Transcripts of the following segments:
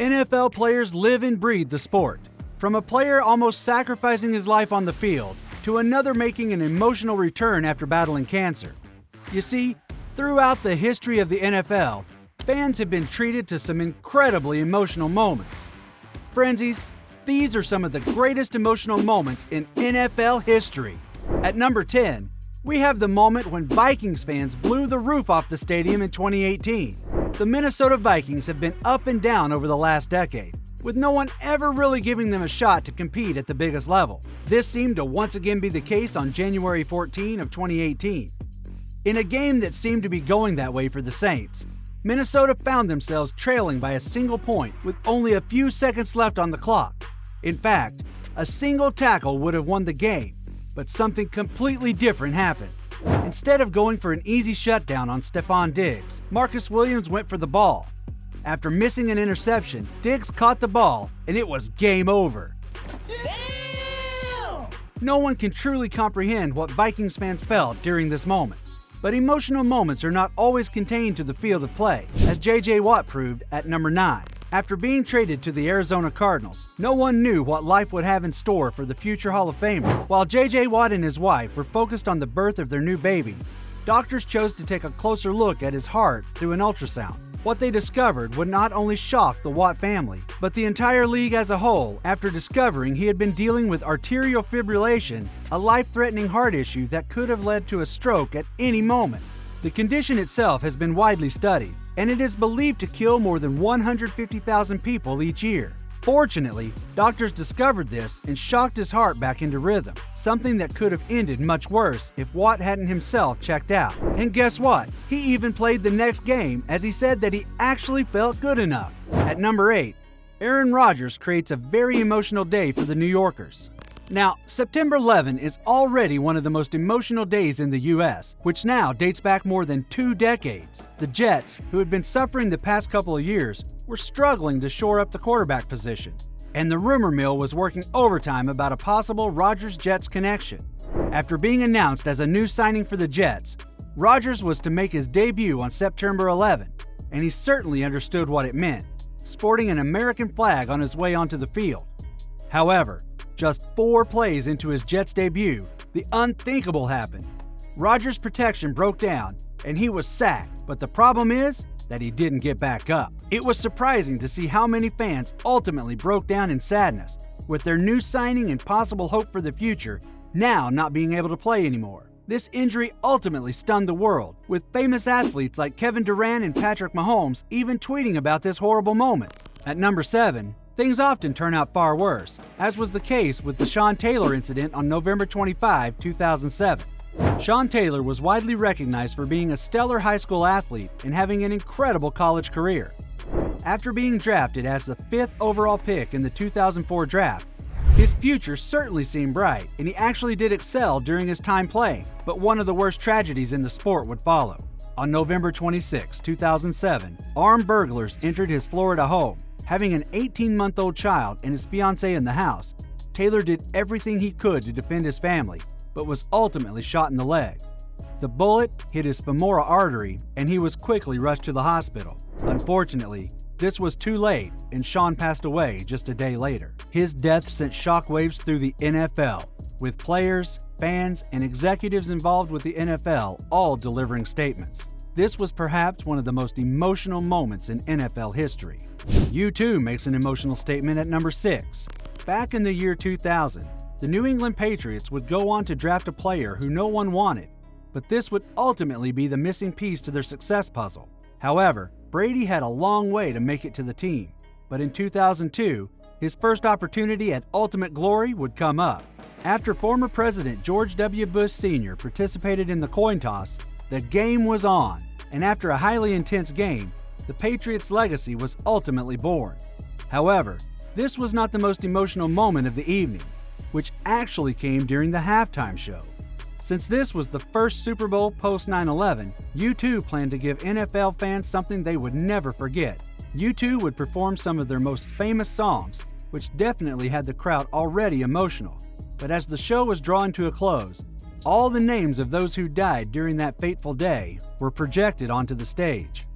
NFL players live and breathe the sport. From a player almost sacrificing his life on the field to another making an emotional return after battling cancer. You see, throughout the history of the NFL, fans have been treated to some incredibly emotional moments. Frenzies, these are some of the greatest emotional moments in NFL history. At number 10, we have the moment when Vikings fans blew the roof off the stadium in 2018. The Minnesota Vikings have been up and down over the last decade, with no one ever really giving them a shot to compete at the biggest level. This seemed to once again be the case on January 14 of 2018. In a game that seemed to be going that way for the Saints, Minnesota found themselves trailing by a single point with only a few seconds left on the clock. In fact, a single tackle would have won the game, but something completely different happened. Instead of going for an easy shutdown on Stephon Diggs, Marcus Williams went for the ball. After missing an interception, Diggs caught the ball, and it was game over. Damn! No one can truly comprehend what Vikings fans felt during this moment. But emotional moments are not always contained to the field of play, as J.J. Watt proved at number 9. After being traded to the Arizona Cardinals, no one knew what life would have in store for the future Hall of Famer. While J.J. Watt and his wife were focused on the birth of their new baby, doctors chose to take a closer look at his heart through an ultrasound. What they discovered would not only shock the Watt family, but the entire league as a whole after discovering he had been dealing with arterial fibrillation, a life-threatening heart issue that could have led to a stroke at any moment. The condition itself has been widely studied, and it is believed to kill more than 150,000 people each year. Fortunately, doctors discovered this and shocked his heart back into rhythm, something that could have ended much worse if Watt hadn't himself checked out. And guess what? He even played the next game as he said that he actually felt good enough. At number 8, Aaron Rodgers creates a very emotional day for the New Yorkers. Now, September 11 is already one of the most emotional days in the U.S., which now dates back more than 2 decades. The Jets, who had been suffering the past couple of years, were struggling to shore up the quarterback position, and the rumor mill was working overtime about a possible Rodgers-Jets connection. After being announced as a new signing for the Jets, Rodgers was to make his debut on September 11, and he certainly understood what it meant, sporting an American flag on his way onto the field. However, just 4 plays into his Jets debut, the unthinkable happened. Rodgers' protection broke down, and he was sacked, but the problem is that he didn't get back up. It was surprising to see how many fans ultimately broke down in sadness, with their new signing and possible hope for the future now not being able to play anymore. This injury ultimately stunned the world, with famous athletes like Kevin Durant and Patrick Mahomes even tweeting about this horrible moment. At number 7, things often turn out far worse, as was the case with the Shawn Taylor incident on November 25, 2007. Shawn Taylor was widely recognized for being a stellar high school athlete and having an incredible college career. After being drafted as the 5th overall pick in the 2004 draft, his future certainly seemed bright, and he actually did excel during his time playing, but one of the worst tragedies in the sport would follow. On November 26, 2007, armed burglars entered his Florida home. Having an 18-month-old child and his fiancée in the house, Taylor did everything he could to defend his family, but was ultimately shot in the leg. The bullet hit his femoral artery, and he was quickly rushed to the hospital. Unfortunately, this was too late, and Shawn passed away just a day later. His death sent shockwaves through the NFL, with players, fans, and executives involved with the NFL all delivering statements. This was perhaps one of the most emotional moments in NFL history. U2 makes an emotional statement at number 6. Back in the year 2000, the New England Patriots would go on to draft a player who no one wanted, but this would ultimately be the missing piece to their success puzzle. However, Brady had a long way to make it to the team, but in 2002, his first opportunity at ultimate glory would come up. After former President George W. Bush Sr. participated in the coin toss, the game was on, and after a highly intense game, the Patriots' legacy was ultimately born. However, this was not the most emotional moment of the evening, which actually came during the halftime show. Since this was the first Super Bowl post 9/11, U2 planned to give NFL fans something they would never forget. U2 would perform some of their most famous songs, which definitely had the crowd already emotional. But as the show was drawing to a close, all the names of those who died during that fateful day were projected onto the stage.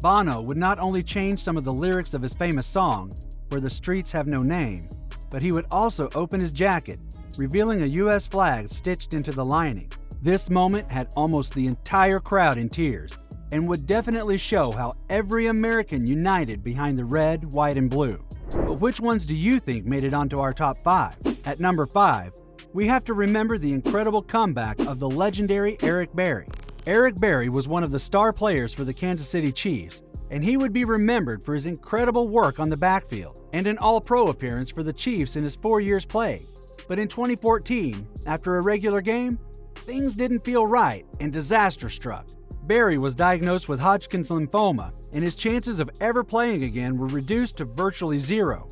Bono would not only change some of the lyrics of his famous song, Where the Streets Have No Name, but he would also open his jacket, revealing a U.S. flag stitched into the lining. This moment had almost the entire crowd in tears, and would definitely show how every American united behind the red, white, and blue. But which ones do you think made it onto our top 5? At number 5, we have to remember the incredible comeback of the legendary Eric Berry. Eric Berry was one of the star players for the Kansas City Chiefs, and he would be remembered for his incredible work on the backfield and an All-Pro appearance for the Chiefs in his 4 years playing. But in 2014, after a regular game, things didn't feel right and disaster struck. Berry was diagnosed with Hodgkin's lymphoma, and his chances of ever playing again were reduced to virtually zero.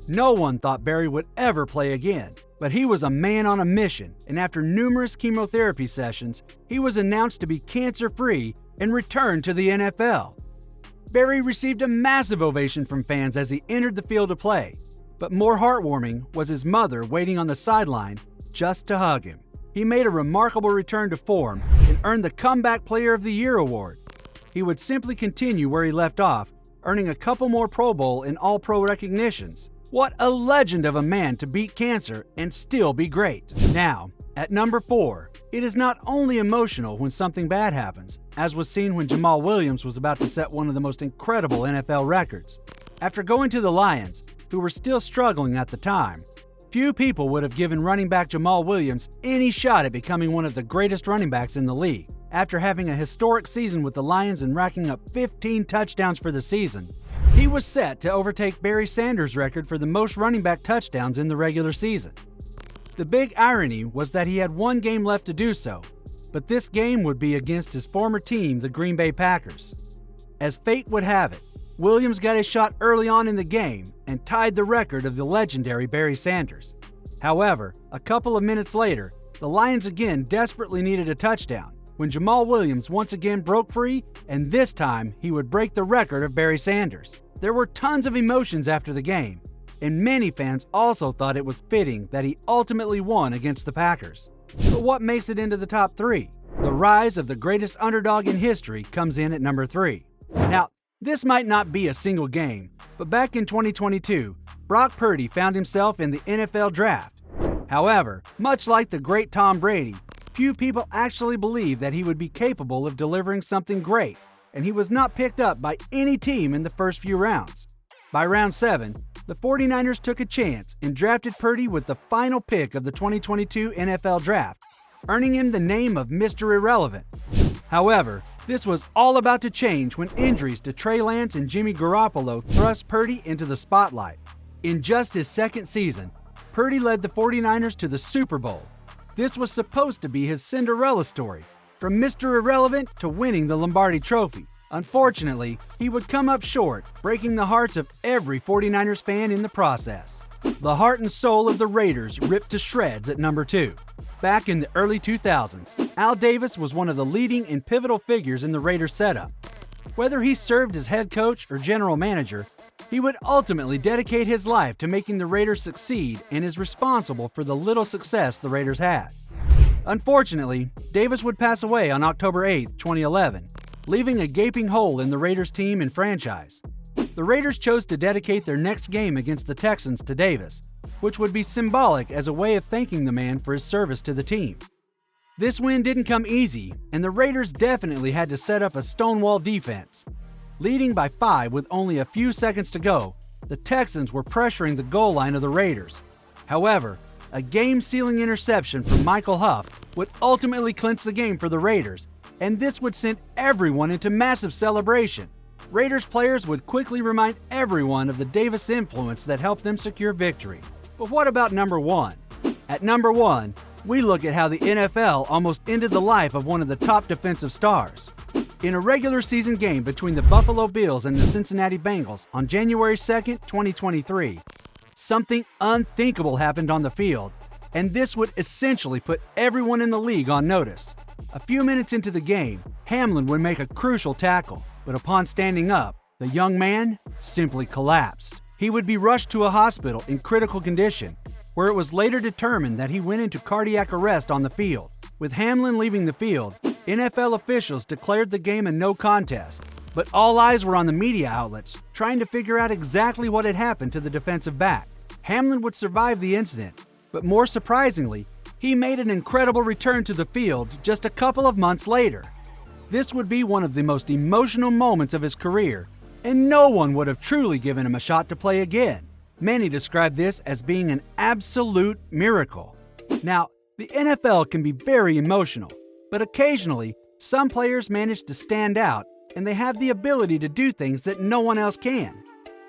No one thought Berry would ever play again, but he was a man on a mission, and after numerous chemotherapy sessions, he was announced to be cancer-free and returned to the NFL. Berry received a massive ovation from fans as he entered the field to play, but more heartwarming was his mother waiting on the sideline just to hug him. He made a remarkable return to form and earned the Comeback Player of the Year award. He would simply continue where he left off, earning a couple more Pro Bowl and All-Pro recognitions. What a legend of a man to beat cancer and still be great. Now, at number 4, it is not only emotional when something bad happens, as was seen when Jamal Williams was about to set one of the most incredible NFL records. After going to the Lions, who were still struggling at the time, few people would have given running back Jamal Williams any shot at becoming one of the greatest running backs in the league. After having a historic season with the Lions and racking up 15 touchdowns for the season, he was set to overtake Barry Sanders' record for the most running back touchdowns in the regular season. The big irony was that he had one game left to do so, but this game would be against his former team, the Green Bay Packers. As fate would have it, Williams got his shot early on in the game and tied the record of the legendary Barry Sanders. However, a couple of minutes later, the Lions again desperately needed a touchdown when Jamal Williams once again broke free, and this time he would break the record of Barry Sanders. There were tons of emotions after the game, and many fans also thought it was fitting that he ultimately won against the Packers. But what makes it into the top 3? The rise of the greatest underdog in history comes in at number 3. Now, this might not be a single game, but back in 2022, Brock Purdy found himself in the NFL Draft. However, much like the great Tom Brady, few people actually believed that he would be capable of delivering something great, and he was not picked up by any team in the first few rounds. By round 7, the 49ers took a chance and drafted Purdy with the final pick of the 2022 NFL Draft, earning him the name of Mr. Irrelevant. However, this was all about to change when injuries to Trey Lance and Jimmy Garoppolo thrust Purdy into the spotlight. In just his second season, Purdy led the 49ers to the Super Bowl. This was supposed to be his Cinderella story, from Mr. Irrelevant to winning the Lombardi Trophy. Unfortunately, he would come up short, breaking the hearts of every 49ers fan in the process. The heart and soul of the Raiders ripped to shreds at number 2. Back in the early 2000s, Al Davis was one of the leading and pivotal figures in the Raiders setup. Whether he served as head coach or general manager, he would ultimately dedicate his life to making the Raiders succeed and is responsible for the little success the Raiders had. Unfortunately, Davis would pass away on October 8, 2011, leaving a gaping hole in the Raiders team and franchise. The Raiders chose to dedicate their next game against the Texans to Davis, which would be symbolic as a way of thanking the man for his service to the team. This win didn't come easy, and the Raiders definitely had to set up a stonewall defense. Leading by 5 with only a few seconds to go, the Texans were pressuring the goal line of the Raiders. However, a game-sealing interception from Michael Huff would ultimately clinch the game for the Raiders, and this would send everyone into massive celebration. Raiders players would quickly remind everyone of the Davis influence that helped them secure victory. But what about number 1? At number 1, we look at how the NFL almost ended the life of one of the top defensive stars. In a regular season game between the Buffalo Bills and the Cincinnati Bengals on January 2, 2023, something unthinkable happened on the field, and this would essentially put everyone in the league on notice. A few minutes into the game, Hamlin would make a crucial tackle, but upon standing up, the young man simply collapsed. He would be rushed to a hospital in critical condition, where it was later determined that he went into cardiac arrest on the field. With Hamlin leaving the field, NFL officials declared the game a no contest, But all eyes were on the media outlets, trying to figure out exactly what had happened to the defensive back. Hamlin would survive the incident, but more surprisingly, he made an incredible return to the field just a couple of months later. This would be one of the most emotional moments of his career, and no one would have truly given him a shot to play again. Many describe this as being an absolute miracle. Now, the NFL can be very emotional, but occasionally, some players manage to stand out and they have the ability to do things that no one else can.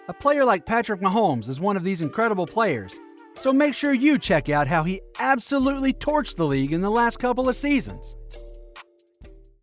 A player like Patrick Mahomes is one of these incredible players, so make sure you check out how he absolutely torched the league in the last couple of seasons.